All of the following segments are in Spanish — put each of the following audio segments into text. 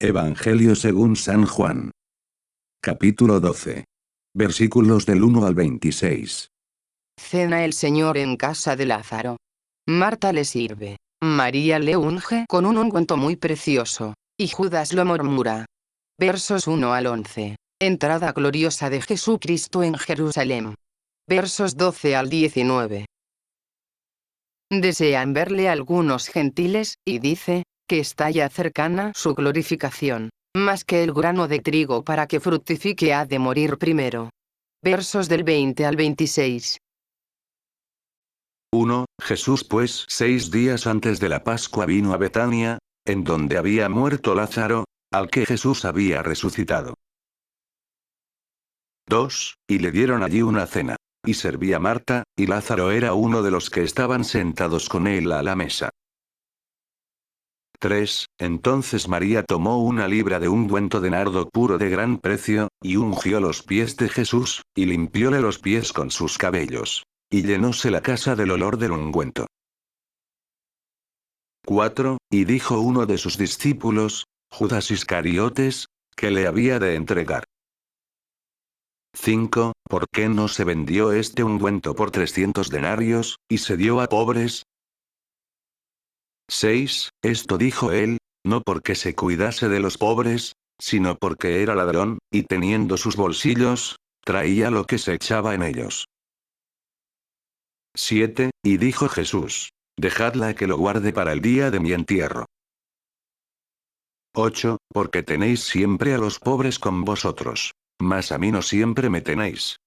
Evangelio según San Juan. Capítulo 12. Versículos del 1 al 26. Cena el Señor en casa de Lázaro. Marta le sirve. María le unge con un ungüento muy precioso, y Judas lo murmura. Versos 1 al 11. Entrada gloriosa de Jesucristo en Jerusalén. Versos 12 al 19. Desean verle algunos gentiles, y dice, que está ya cercana su glorificación. Más que el grano de trigo para que fructifique ha de morir primero. Versos del 20 al 26. 1. Jesús pues 6 días antes de la Pascua vino a Betania, en donde había muerto Lázaro, al que Jesús había resucitado. 2. Y le dieron allí una cena. Y servía Marta, y Lázaro era uno de los que estaban sentados con él a la mesa. 3. Entonces María tomó una libra de ungüento de nardo puro de gran precio, y ungió los pies de Jesús, y limpióle los pies con sus cabellos. Y llenóse la casa del olor del ungüento. 4. Y dijo uno de sus discípulos, Judas Iscariotes, que le había de entregar. 5. ¿Por qué no se vendió este ungüento por 300 denarios, y se dio a pobres? 6. Esto dijo él, no porque se cuidase de los pobres, sino porque era ladrón, y teniendo sus bolsillos, traía lo que se echaba en ellos. 7. Y dijo Jesús, dejadla que lo guarde para el día de mi entierro. 8. Porque tenéis siempre a los pobres con vosotros, mas a mí no siempre me tenéis.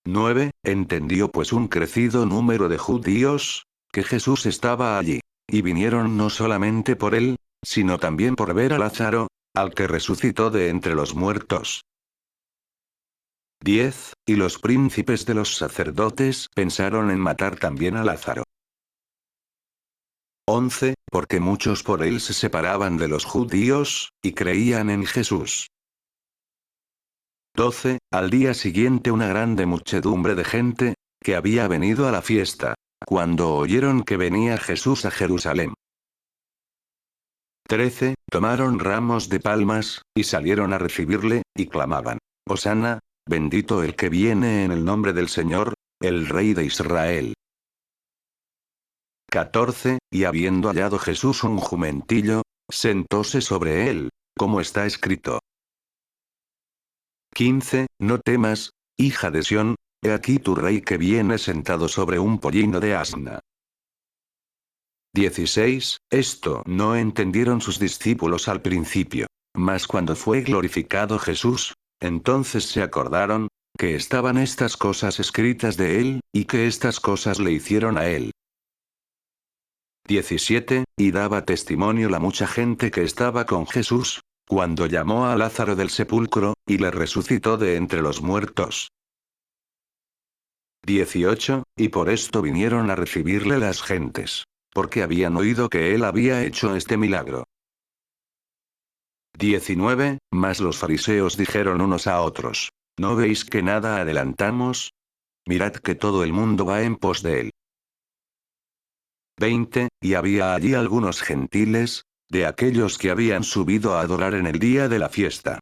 9. Entendió pues un crecido número de judíos, que Jesús estaba allí. Y vinieron no solamente por él, sino también por ver a Lázaro, al que resucitó de entre los muertos. 10. Y los príncipes de los sacerdotes pensaron en matar también a Lázaro. 11. Porque muchos por él se separaban de los judíos, y creían en Jesús. 12. Al día siguiente una grande muchedumbre de gente, que había venido a la fiesta, cuando oyeron que venía Jesús a Jerusalén. 13. Tomaron ramos de palmas, y salieron a recibirle, y clamaban, Hosana, bendito el que viene en el nombre del Señor, el Rey de Israel. 14. Y habiendo hallado Jesús un jumentillo, sentóse sobre él, como está escrito. 15. No temas, hija de Sión, he aquí tu rey que viene sentado sobre un pollino de asna. 16. Esto no entendieron sus discípulos al principio, mas cuando fue glorificado Jesús, entonces se acordaron, que estaban estas cosas escritas de él, y que estas cosas le hicieron a él. 17. Y daba testimonio la mucha gente que estaba con Jesús, cuando llamó a Lázaro del sepulcro, y le resucitó de entre los muertos. 18. Y por esto vinieron a recibirle las gentes, porque habían oído que él había hecho este milagro. 19. Mas los fariseos dijeron unos a otros, ¿no veis que nada adelantamos? Mirad que todo el mundo va en pos de él. 20. Y había allí algunos gentiles, de aquellos que habían subido a adorar en el día de la fiesta.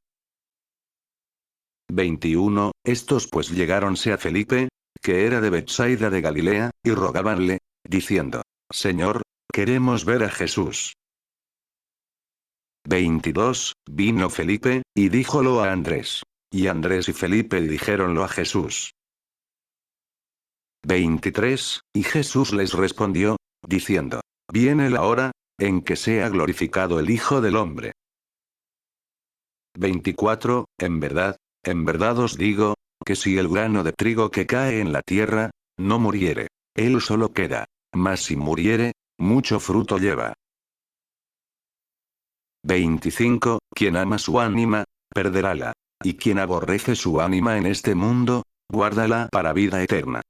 21. Estos pues llegáronse a Felipe, que era de Betsaida de Galilea, y rogábanle, diciendo, Señor, queremos ver a Jesús. 22. Vino Felipe, y díjolo a Andrés. Y Andrés y Felipe dijéronlo a Jesús. 23. Y Jesús les respondió, diciendo, viene la hora, en que sea glorificado el Hijo del Hombre. 24. En verdad os digo, que si el grano de trigo que cae en la tierra, no muriere, él solo queda, mas si muriere, mucho fruto lleva. 25. Quien ama su ánima, perderála. Y quien aborrece su ánima en este mundo, guárdala para vida eterna.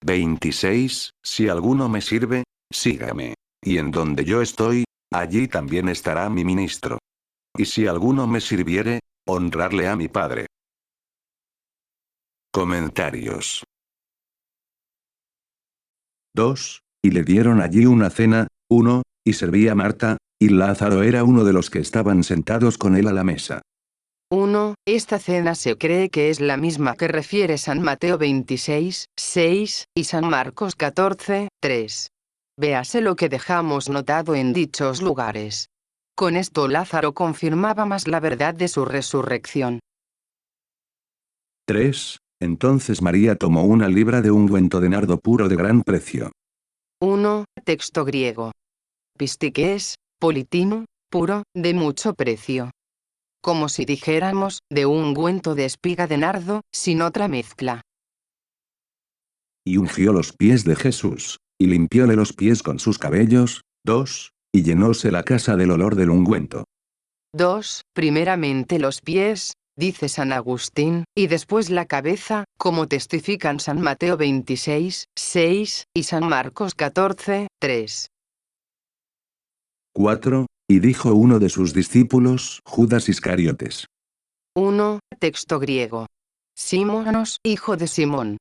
26. Si alguno me sirve, sígame. Y en donde yo estoy, allí también estará mi ministro. Y si alguno me sirviere, honrarle a mi Padre. Comentarios. 2. Y le dieron allí una cena. 1. Y servía Marta, y Lázaro era uno de los que estaban sentados con él a la mesa. 1. Esta cena se cree que es la misma que refiere San Mateo 26, 6, y San Marcos 14, 3. Véase lo que dejamos notado en dichos lugares. Con esto Lázaro confirmaba más la verdad de su resurrección. 3. Entonces María tomó una libra de ungüento de nardo puro de gran precio. 1. Texto griego. Pistiques, politino, puro, de mucho precio. Como si dijéramos, de un ungüento de espiga de nardo, sin otra mezcla. Y ungió los pies de Jesús, y limpióle los pies con sus cabellos. 2. Y llenóse la casa del olor del ungüento. 2. Primeramente los pies, dice San Agustín, y después la cabeza, como testifican San Mateo 26, 6, y San Marcos 14, 3. 4. Y dijo uno de sus discípulos, Judas Iscariotes. 1. Texto griego. Símonos, hijo de Simón.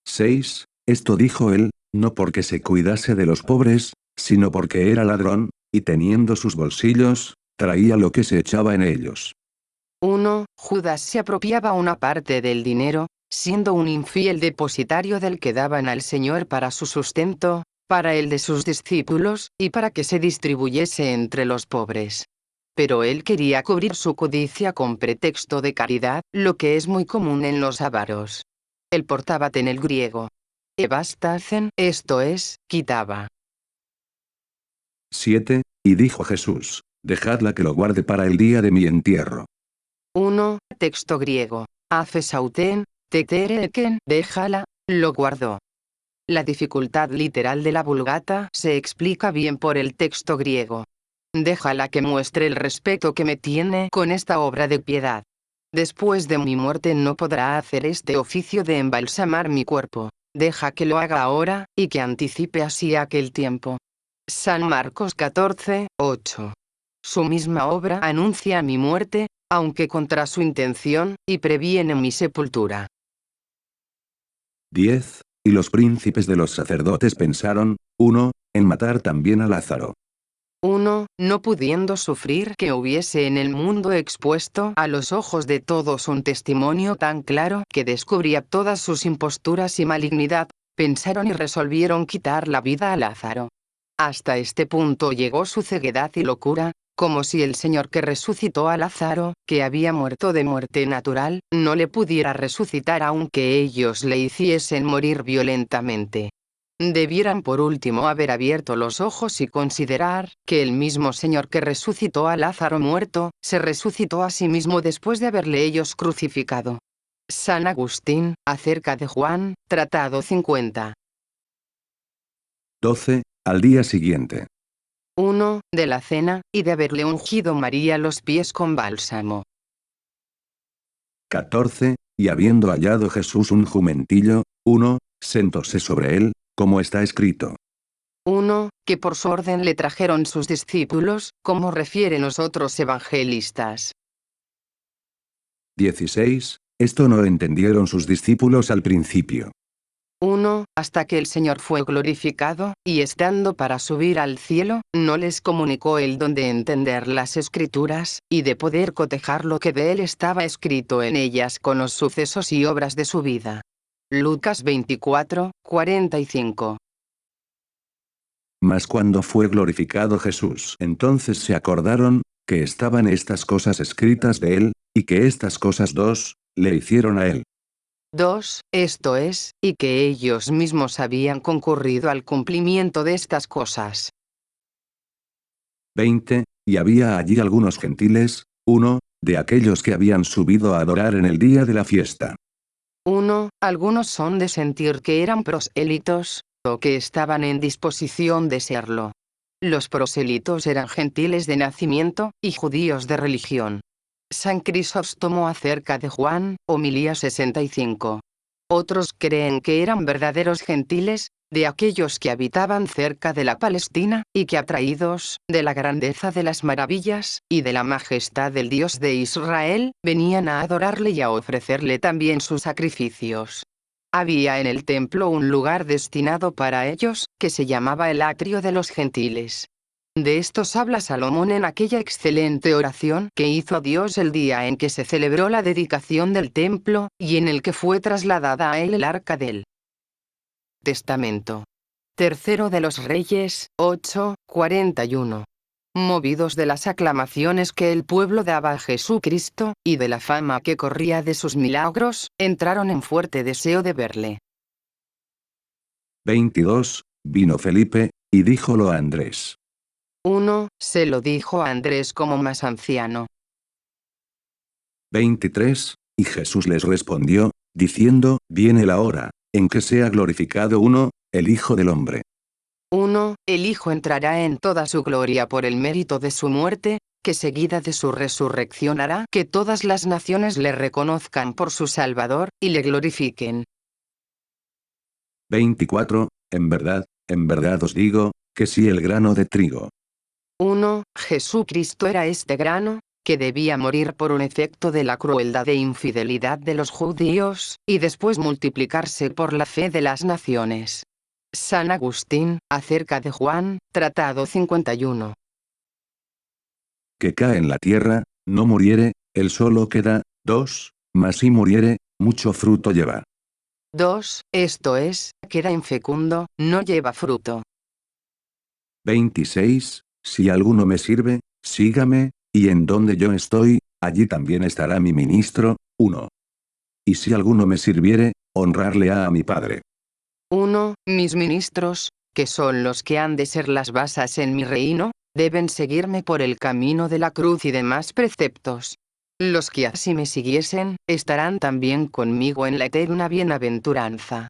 6. Esto dijo él, no porque se cuidase de los pobres, sino porque era ladrón, y teniendo sus bolsillos, traía lo que se echaba en ellos. 1. Judas se apropiaba una parte del dinero, siendo un infiel depositario del que daban al Señor para su sustento, para el de sus discípulos, y para que se distribuyese entre los pobres. Pero él quería cubrir su codicia con pretexto de caridad, lo que es muy común en los avaros. El portábate en el griego. Ebastazen, esto es, quitaba. 7. Y dijo Jesús, dejadla que lo guarde para el día de mi entierro. 1. Texto griego. Afesauten, tetereken, déjala, lo guardó. La dificultad literal de la Vulgata se explica bien por el texto griego. Déjala que muestre el respeto que me tiene con esta obra de piedad. Después de mi muerte no podrá hacer este oficio de embalsamar mi cuerpo. Deja que lo haga ahora, y que anticipe así aquel tiempo. San Marcos 14, 8. Su misma obra anuncia mi muerte, aunque contra su intención, y previene mi sepultura. 10. Y los príncipes de los sacerdotes pensaron, 1. En matar también a Lázaro. 1. No pudiendo sufrir que hubiese en el mundo expuesto a los ojos de todos un testimonio tan claro que descubría todas sus imposturas y malignidad, pensaron y resolvieron quitar la vida a Lázaro. Hasta este punto llegó su ceguedad y locura, como si el Señor que resucitó a Lázaro, que había muerto de muerte natural, no le pudiera resucitar aunque ellos le hiciesen morir violentamente. Debieran por último haber abierto los ojos y considerar que el mismo Señor que resucitó a Lázaro muerto, se resucitó a sí mismo después de haberle ellos crucificado. San Agustín, acerca de Juan, Tratado 50. 12. Al día siguiente. 1. De la cena, y de haberle ungido María los pies con bálsamo. 14. Y habiendo hallado Jesús un jumentillo, 1. Sentóse sobre él, como está escrito. 1. Que por su orden le trajeron sus discípulos, como refieren los otros evangelistas. 16. Esto no entendieron sus discípulos al principio. 1. Hasta que el Señor fue glorificado, y estando para subir al cielo, no les comunicó el don de entender las Escrituras, y de poder cotejar lo que de él estaba escrito en ellas con los sucesos y obras de su vida. Lucas 24, 45. Mas cuando fue glorificado Jesús, entonces se acordaron, que estaban estas cosas escritas de él, y que estas cosas 2, le hicieron a él. 2. Esto es, y que ellos mismos habían concurrido al cumplimiento de estas cosas. 20. Y había allí algunos gentiles, 1. De aquellos que habían subido a adorar en el día de la fiesta. 1. Algunos son de sentir que eran prosélitos, o que estaban en disposición de serlo. Los prosélitos eran gentiles de nacimiento, y judíos de religión. San Crisóstomo acerca de Juan, homilía 65. Otros creen que eran verdaderos gentiles, de aquellos que habitaban cerca de la Palestina, y que atraídos de la grandeza de las maravillas, y de la majestad del Dios de Israel, venían a adorarle y a ofrecerle también sus sacrificios. Había en el templo un lugar destinado para ellos, que se llamaba el atrio de los gentiles. De estos habla Salomón en aquella excelente oración que hizo a Dios el día en que se celebró la dedicación del templo, y en el que fue trasladada a él el arca del testamento. Tercero de los Reyes, 8:41. Movidos de las aclamaciones que el pueblo daba a Jesucristo, y de la fama que corría de sus milagros, entraron en fuerte deseo de verle. 22. Vino Felipe, y díjolo a Andrés. 1. Se lo dijo a Andrés como más anciano. 23. Y Jesús les respondió, diciendo, viene la hora, en que sea glorificado uno, el Hijo del Hombre. 1. El Hijo entrará en toda su gloria por el mérito de su muerte, que seguida de su resurrección hará que todas las naciones le reconozcan por su Salvador, y le glorifiquen. 24. En verdad os digo, que si el grano de trigo 1. Jesucristo era este grano, que debía morir por un efecto de la crueldad e infidelidad de los judíos, y después multiplicarse por la fe de las naciones. San Agustín, acerca de Juan, Tratado 51. que cae en la tierra, no muriere, él solo queda. 2. Mas si muriere, mucho fruto lleva. 2. Esto es, queda infecundo, no lleva fruto. 26. Si alguno me sirve, sígame, y en donde yo estoy, allí también estará mi ministro. 1. Y si alguno me sirviere, honrarle a mi Padre. 1. Mis ministros, que son los que han de ser las basas en mi reino, deben seguirme por el camino de la cruz y demás preceptos. Los que así me siguiesen, estarán también conmigo en la eterna bienaventuranza.